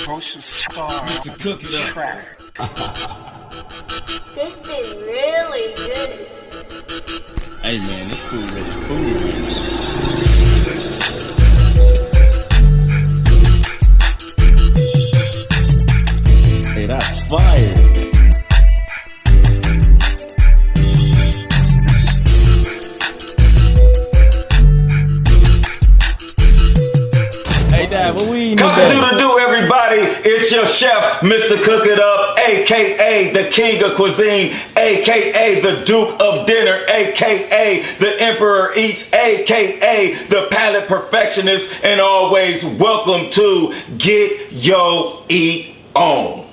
precocious star. Mr. Cook It Up. This is really good. Hey man, this food really food. Hey, that's fire. Hey Dad, what we eating today? Cook-a-doodle-doo, everybody. It's your chef, Mr. Cook It Up, a.k.a. the King of Cuisine, a.k.a. the Duke of Dinner, a.k.a. the Emperor Eats, a.k.a. the Palate Perfectionist, and always welcome to Get Yo Eat On.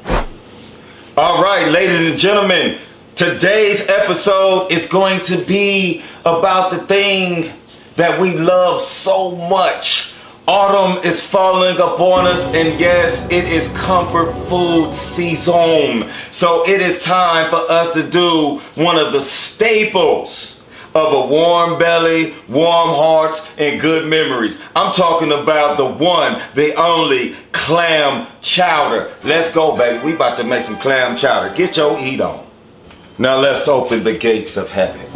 All right, ladies and gentlemen, today's episode is going to be about the thing that we love so much. Autumn is falling upon us, and yes, it is comfort food season. So it is time for us to do one of the staples of a warm belly, warm hearts, and good memories. I'm talking about the one, the only clam chowder. Let's go, baby. We about to make some clam chowder. Get your eat on. Now let's open the gates of heaven.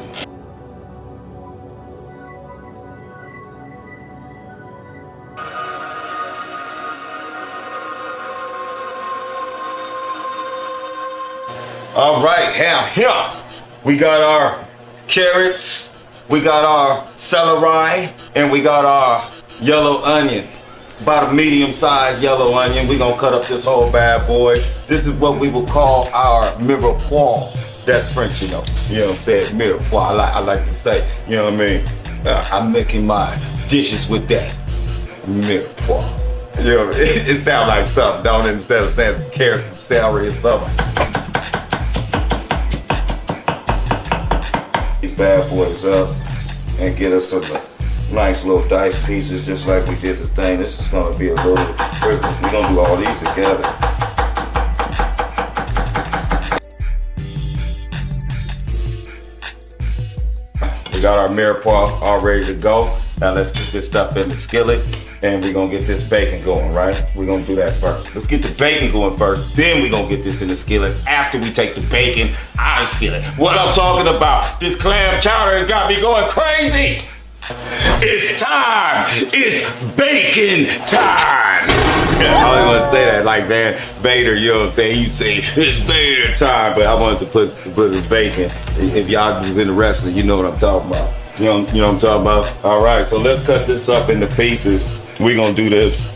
All right, here we got our carrots, we got our celery, and we got our yellow onion. About a medium-sized yellow onion. We're gonna cut up this whole bad boy. This is what we will call our mirepoix. That's French, you know. You know what I'm saying? Mirepoix. I like to say. You know what I mean? I'm making my dishes with that mirepoix. You know, it sounds like something, don't it? Instead of saying carrots and celery or something. Bad boys up and get us some nice little diced pieces just like we did the thing. This is going to be a little quicker. We're going to do all these together. We got our mirepoix all ready to go. Now let's put this stuff in the skillet and we're going to get this bacon going, right? We're going to do that first. Let's get the bacon going first, then we're going to get this in the skillet after we take the bacon out of the skillet. What I'm talking about, this clam chowder has got me going crazy. It's time. It's bacon time. I always want to say that like man, Vader, you know what I'm saying? You'd say, it's Vader time, but I wanted to put the bacon. If y'all was in the wrestling, you know what I'm talking about. You know what I'm talking about? All right, so let's cut this up into pieces. We're gonna do this.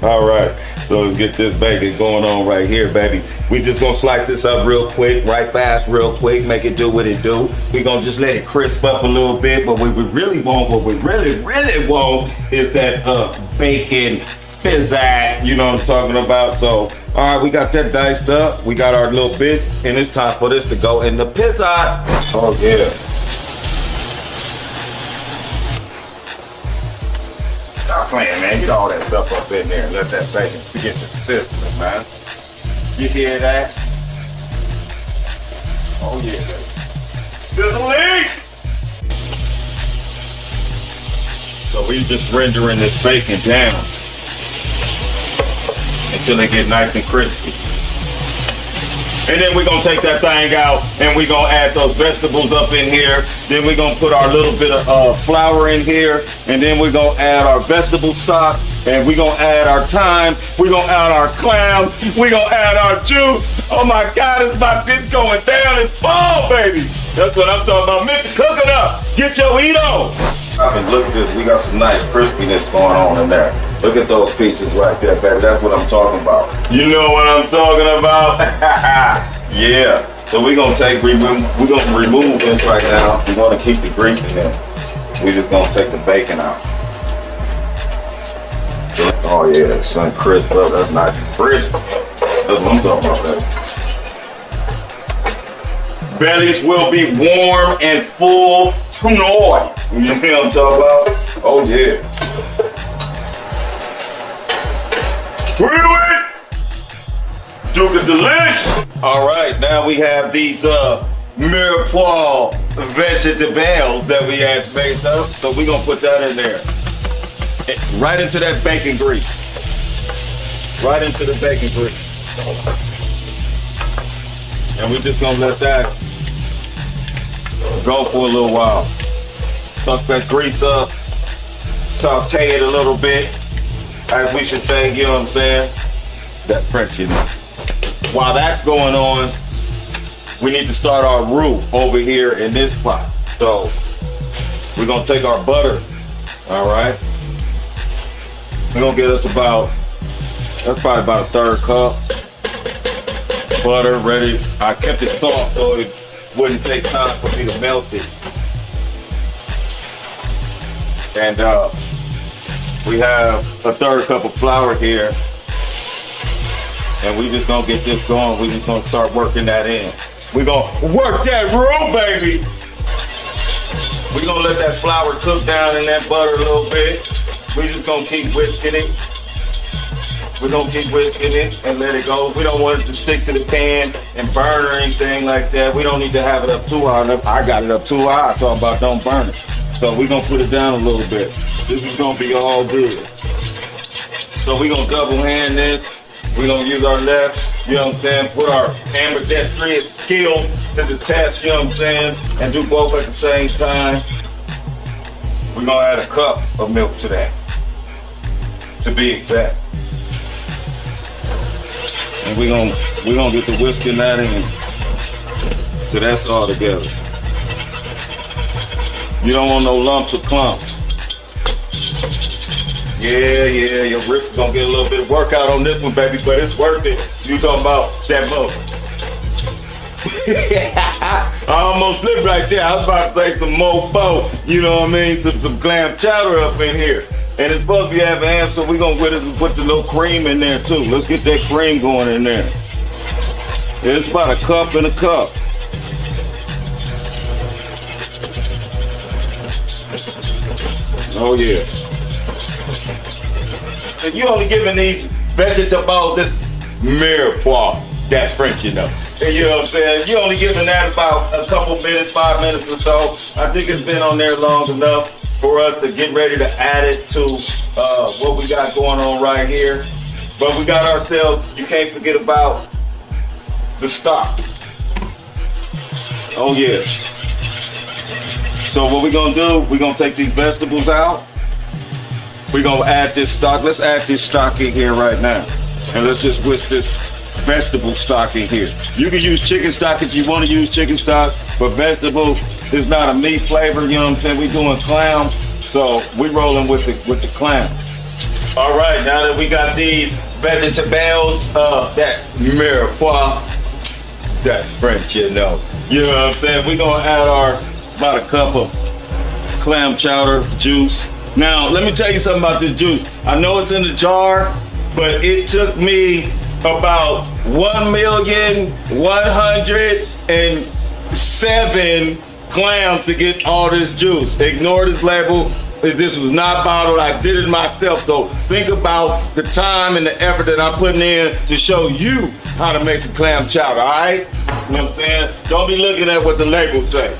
All right, so let's get this bacon going on right here, baby. We just gonna slice this up real quick, right fast, real quick, make it do what it do. We gonna just let it crisp up a little bit, but what we really want is that bacon pizzazz, you know what I'm talking about? So, all right, we got that diced up. We got our little bits, and it's time for this to go in the pizza. Oh, yeah. Stop playing, man. Get all that stuff up in there and let that bacon get your system, man. You hear that? Oh, yeah, baby. Sizzling! So we just rendering this bacon down until they get nice and crispy. And then we're gonna take that thing out and we're gonna add those vegetables up in here. Then we're gonna put our little bit of flour in here. And then we're gonna add our vegetable stock. And we're gonna add our thyme. We're gonna add our clams. We're gonna add our juice. Oh my God, it's going down. It's fall, baby. That's what I'm talking about. Mr. Cook It Up. Get your eat on. I mean, look at this. We got some nice crispiness going on in there. Look at those pieces right there, baby. That's what I'm talking about. You know what I'm talking about? Yeah. So we're gonna remove this right now. We want to keep the grease in there. We're just gonna take the bacon out. So, oh yeah, that sun crisp up. That's nice and crisp. That's what I'm talking about, baby. Bellies will be warm and full tonight. You know what I'm talking about? Oh yeah. Duke of Delish. All right, now we have these mirepoix vegetables that we had made up. So we're gonna put that in there. right into that bacon grease. Right into the bacon grease. And we're just gonna let that go for a little while. Suck that grease up, saute it a little bit, as we should say, you know what I'm saying? That's French, you know. While that's going on, we need to start our roux over here in this pot. So we're gonna take our butter, all right? We're gonna get us about, that's probably about a 1/3 cup. Butter ready. I kept it soft so it wouldn't take time for me to melt it. And we have a 1/3 cup of flour here. And we just gonna get this going. We just gonna start working that in. We gonna work that roux, baby. We gonna let that flour cook down in that butter a little bit. We just gonna keep whisking it. We're gonna keep whisking it and let it go. We don't want it to stick to the pan and burn or anything like that. We don't need to have it up too high. I got it up too high, talking about don't burn it. So we're gonna put it down a little bit. This is gonna be all good. So we're gonna double hand this. We're gonna use our left, you know what I'm saying, put our ambidextrous skills to the test, you know what I'm saying, and do both at the same time. We're gonna add a cup of milk to that, to be exact. And we're gonna get the whisking that in. So that's all together. You don't want no lumps or clumps. Yeah, your wrist is gonna get a little bit of workout on this one, baby, but it's worth it. You talking about that muscle. I almost slipped right there. I was about to say some mofo, you know what I mean? Some clam chowder up in here. And it's supposed to be having ham, so we're gonna put the little cream in there too. Let's get that cream going in there. Yeah, it's about a cup and a cup. Oh yeah. And you only giving these vegetables this mirepoix. That's French, you know. And you know what I'm saying? You only giving that about a couple minutes, 5 minutes or so. I think it's been on there long enough for us to get ready to add it to what we got going on right here. But we got ourselves, you can't forget about the stock. Oh yeah. So what we're gonna do, we're gonna take these vegetables out. We're gonna add this stock. Let's add this stock in here right now. And let's just whisk this vegetable stock in here. You can use chicken stock if you want to use chicken stock, but vegetable is not a meat flavor, you know what I'm saying? We're doing clam, so we're rolling with the clam. All right, now that we got these vegetables, that mirepoix, that's French, you know. You know what I'm saying? We're gonna add about a cup of clam chowder juice. Now, let me tell you something about this juice. I know it's in the jar, but it took me about 1,107 clams to get all this juice. Ignore this label. This was not bottled. I did it myself. So think about the time and the effort that I'm putting in to show you how to make some clam chowder, all right? You know what I'm saying? Don't be looking at what the labels say.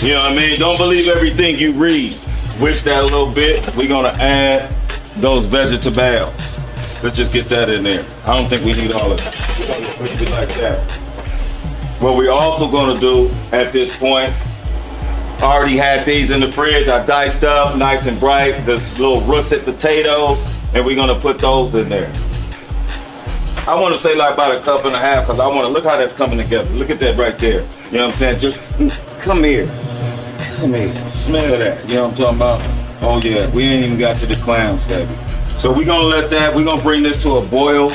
You know what I mean? Don't believe everything you read. Whisk that a little bit. We're gonna add those vegetables. Let's just get that in there. I don't think we need all of it. We're gonna put it like that. What we're also gonna do at this point, I already had these in the fridge. I diced up nice and bright, this little russet potatoes, and we're gonna put those in there. I wanna say like about a cup and a half, because I wanna look how that's coming together. Look at that right there. You know what I'm saying? Just come here. Come here. Smell that. You know what I'm talking about? Oh yeah, we ain't even got to the clams, baby. So we're gonna let that, we're gonna bring this to a boil,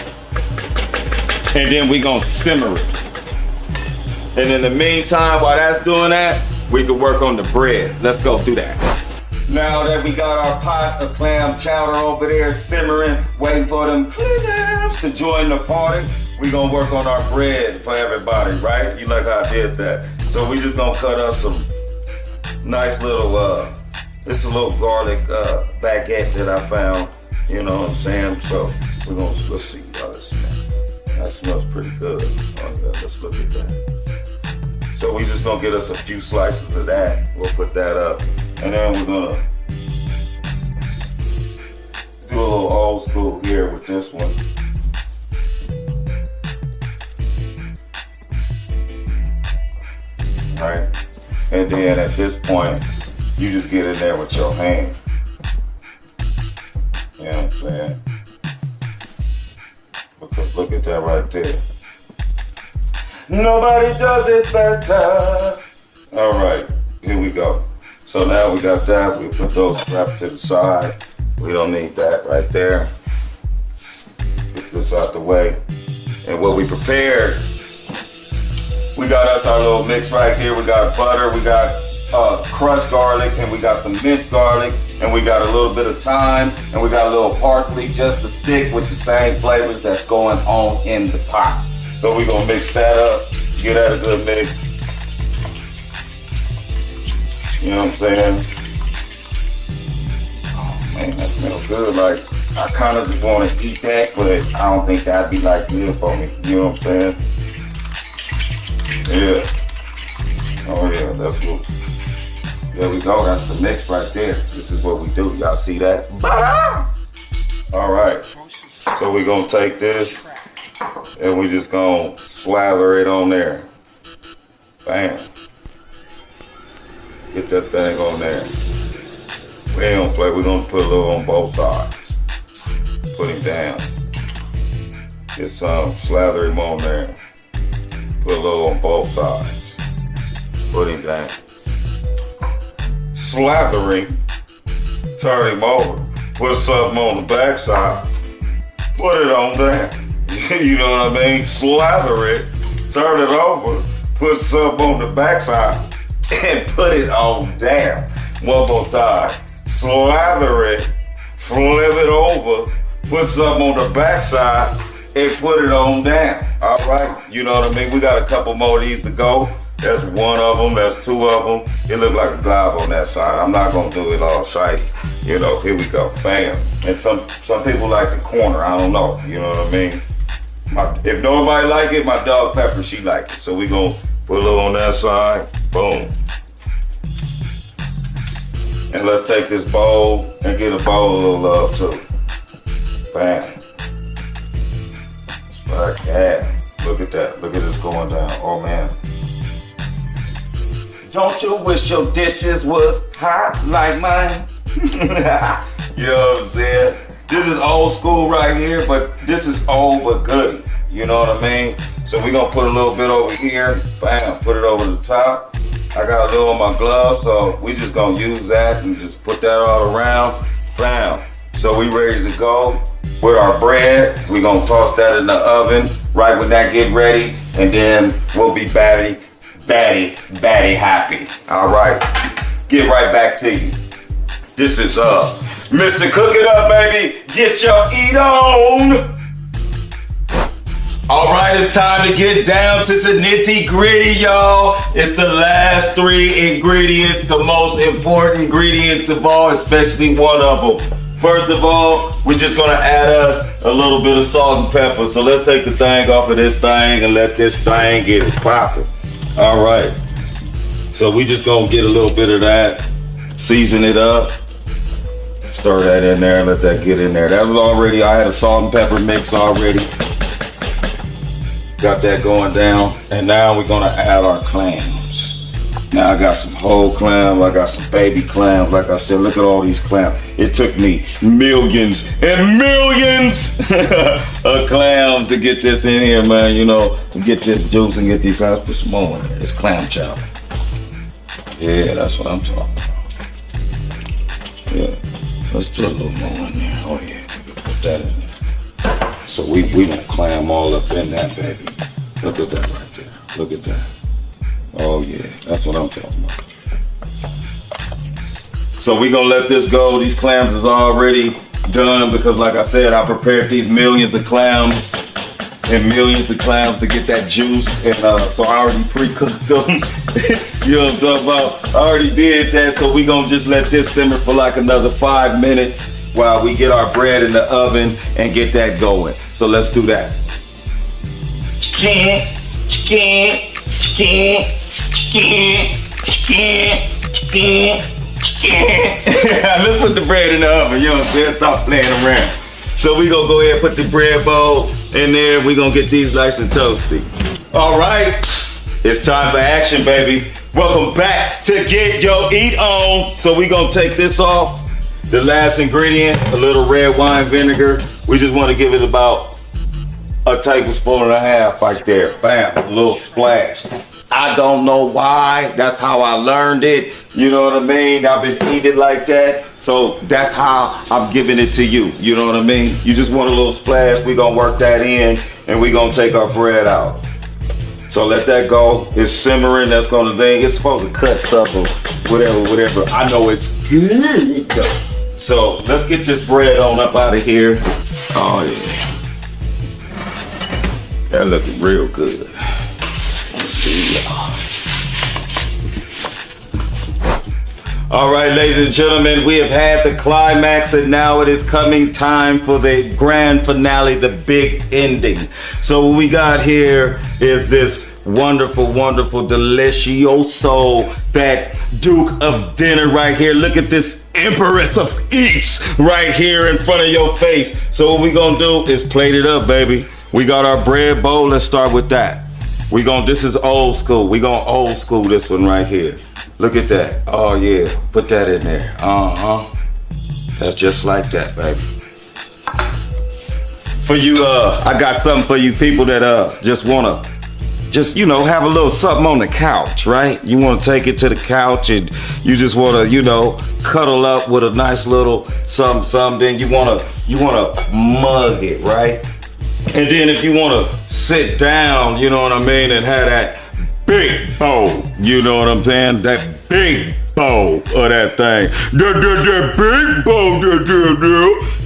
and then we're gonna simmer it. And in the meantime, while that's doing that, we can work on the bread. Let's go do that. Now that we got our pot of clam chowder over there simmering, waiting for them clams to join the party, we gonna work on our bread for everybody, right? You like how I did that. So we just gonna cut up some nice little, this is a little garlic baguette that I found. You know what I'm saying? So let's see how this smells. That smells pretty good. Oh, yeah, let's look at that. So we just gonna get us a few slices of that. We'll put that up. And then we're gonna do a little old school here with this one. Right? And then at this point, you just get in there with your hand. You know what I'm saying? Because look at that right there. Nobody does it better. All right, here we go. So now we got that. We put those straps to the side. We don't need that right there. Get this out the way. And what we prepared, we got us our little mix right here. We got butter, we got crushed garlic, and we got some minced garlic, and we got a little bit of thyme, and we got a little parsley just to stick with the same flavors that's going on in the pot. So we're gonna mix that up, get that a good mix. You know what I'm saying? Oh man, that smells good. Like, I kind of just want to eat that, but I don't think that'd be like good for me. You know what I'm saying? Yeah. Oh yeah, that's what. There we go. That's the mix right there. This is what we do. Y'all see that? All right. So we're gonna take this and we just gonna slather it on there. Bam. Get that thing on there. We ain't gonna play. We're gonna put a little on both sides. Put him down. Get some. Slather him on there. Put a little on both sides. Put him down. Slather him. Turn him over. Put something on the backside. Put it on down. You know what I mean? Slather it. Turn it over. Put something on the backside. And put it on down. One more time. Slather it. Flip it over. Put something on the backside. And put it on down. All right? You know what I mean? We got a couple more of these to go. That's one of them. That's two of them. It looked like a glob on that side. I'm not going to do it all shiny. You know, here we go. Bam. And some people like the corner. I don't know. You know what I mean? If nobody like it, my dog Pepper, she like it. So we going to put a little on that side. Boom. And let's take this bowl and get a bowl of little love too. Bam. It's like that. Look at that. Look at this going down. Oh man. Don't you wish your dishes was hot like mine? You know what I'm saying? This is old school right here, but this is old but good. You know what I mean? So we're gonna put a little bit over here. Bam, put it over the top. I got a little on my glove, so we just gonna use that and just put that all around. Bam. So we ready to go with our bread. We gonna toss that in the oven right when that get ready, and then we'll be batty happy. All right, get right back to you. This is Mr. Cook It Up, baby. Get your eat on. All right, it's time to get down to the nitty gritty, y'all. It's the last three ingredients, the most important ingredients of all, especially one of them. First of all, we're just gonna add us a little bit of salt and pepper. So let's take the thing off of this thing and let this thing get it popping. All right. So we just gonna get a little bit of that, season it up, stir that in there, and let that get in there. That was already, I had a salt and pepper mix already. Got that going down, and now we're gonna add our clams. Now I got some whole clam, I got some baby clams. Like I said, look at all these clams. It took me millions and millions of clams to get this in here, man. You know, to get this juice and get these clams. Put some more in there. It's clam chowder. Yeah, that's what I'm talking about. Yeah, let's put a little more in there. Oh yeah, we can put that in there. So we gonna clam all up in that, baby. Look at that right there. Look at that. Oh yeah, that's what I'm talking about. So we gonna let this go. These clams is already done because, like I said, I prepared these millions of clams and millions of clams to get that juice. And so I already pre-cooked them. You know what I'm talking about? I already did that. So we gonna just let this simmer for like another 5 minutes while we get our bread in the oven and get that going. So let's do that. Let's put the bread in the oven. You know what I'm saying? Stop playing around. So we gonna go ahead and put the bread bowl in there. We gonna get these nice and toasty. All right, it's time for action, baby. Welcome back to Get Your Eat On. So we gonna take this off. The last ingredient, a little red wine vinegar. We just want to give it about a tablespoon and a half right there. Bam, a little splash. I don't know why. That's how I learned it. You know what I mean? I've been eating like that. So that's how I'm giving it to you. You know what I mean? You just want a little splash. We're going to work that in and we're going to take our bread out. So let that go. It's simmering. That's going to thing. It's supposed to cut something. Whatever. I know it's good. So let's get this bread on up out of here. Oh, yeah. That looking real good. All right, ladies and gentlemen, we have had the climax and now it is coming time for the grand finale, the big ending. So what we got here is this wonderful, delicioso, that Duke of Dinner right here. Look at this Empress of Eats right here in front of your face. So what we gonna do is plate it up, baby. We got our bread bowl. Let's start with that. This is old school. We gonna old school this one right here. Look at that. Oh yeah, put that in there. That's just like that, baby. For you, I got something for you people that just wanna, have a little something on the couch, right? You wanna take it to the couch and you just wanna, cuddle up with a nice little something. Then you wanna mug it, right? And then if you want to sit down, you know what I mean, and have that big bowl, you know what I'm saying? That big bowl of that thing. That big bowl,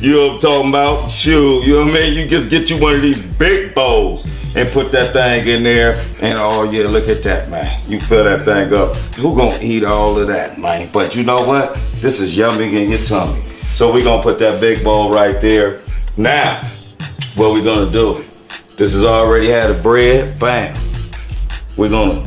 you know what I'm talking about? Shoot, you know what I mean? You just get you one of these big bowls and put that thing in there. And oh yeah, look at that, man. You fill that thing up. Who gonna eat all of that, man? But you know what? This is yummy in your tummy. So we're gonna put that big bowl right there. Now, what we're gonna do, this has already had a bread, bam. We're gonna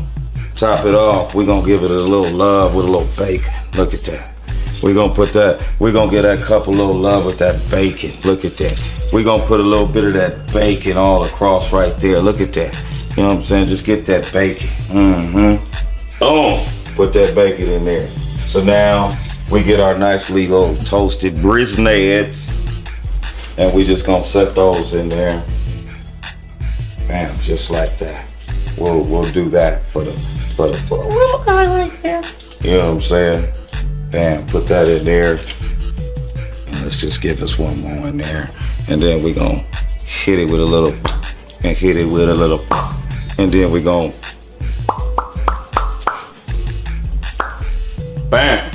top it off. We're gonna give it a little love with a little bacon. Look at that. We're gonna put that, we're gonna get that cup a little love with that bacon. Look at that. We're gonna put a little bit of that bacon all across right there. Look at that. You know what I'm saying? Just get that bacon. Boom. Put that bacon in there. So now we get our nicely little toasted brisnets. And we just gonna set those in there. Bam, just like that. We'll do that for the little guy right there. You know what I'm saying? Bam, put that in there. And let's just give us one more in there. And then we gonna hit it with a little, and hit it with a little, and then we gonna, bam.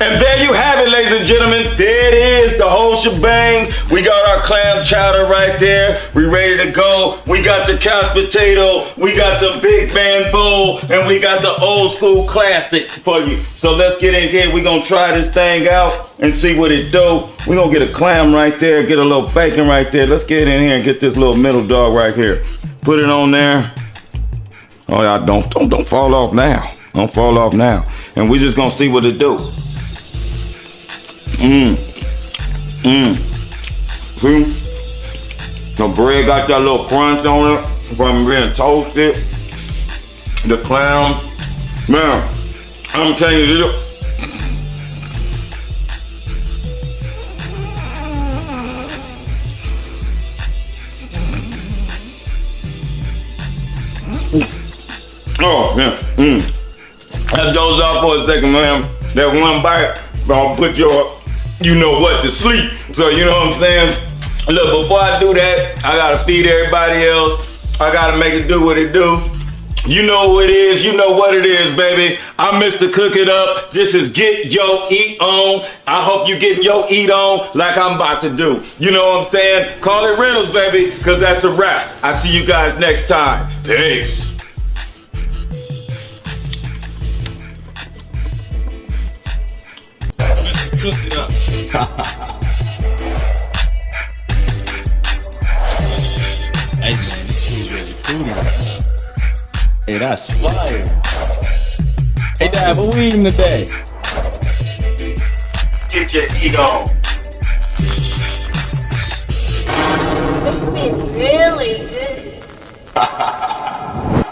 And there you have it, ladies and gentlemen. There it is, the whole shebang. We got our clam chowder right there. We ready to go. We got the couch potato. We got the big man bowl. And we got the old school classic for you. So let's get in here. We're going to try this thing out and see what it do. We're going to get a clam right there. Get a little bacon right there. Let's get in here and get this little middle dog right here. Put it on there. Oh, yeah, don't fall off now. Don't fall off now. And we're just going to see what it do. See? The bread got that little crunch on it from being toasted. The clam, man, I'm telling you this. Oh, yeah. That goes off for a second, man. That one bite gonna put your, you know what, to sleep. So you know what I'm saying? Look, before I do that, I gotta feed everybody else. I gotta make it do what it do. You know who it is, you know what it is, baby. I'm Mr. Cook It Up. This is Get Your Eat On. I hope you getting your eat on like I'm about to do. You know what I'm saying? Call it Reynolds, baby, cause that's a wrap. I see you guys next time. Peace. Cook it up. Hey man, this food really fruity. Hey, that's fire. Hey Dad, what we eating today? Get your eat on. It's been really good.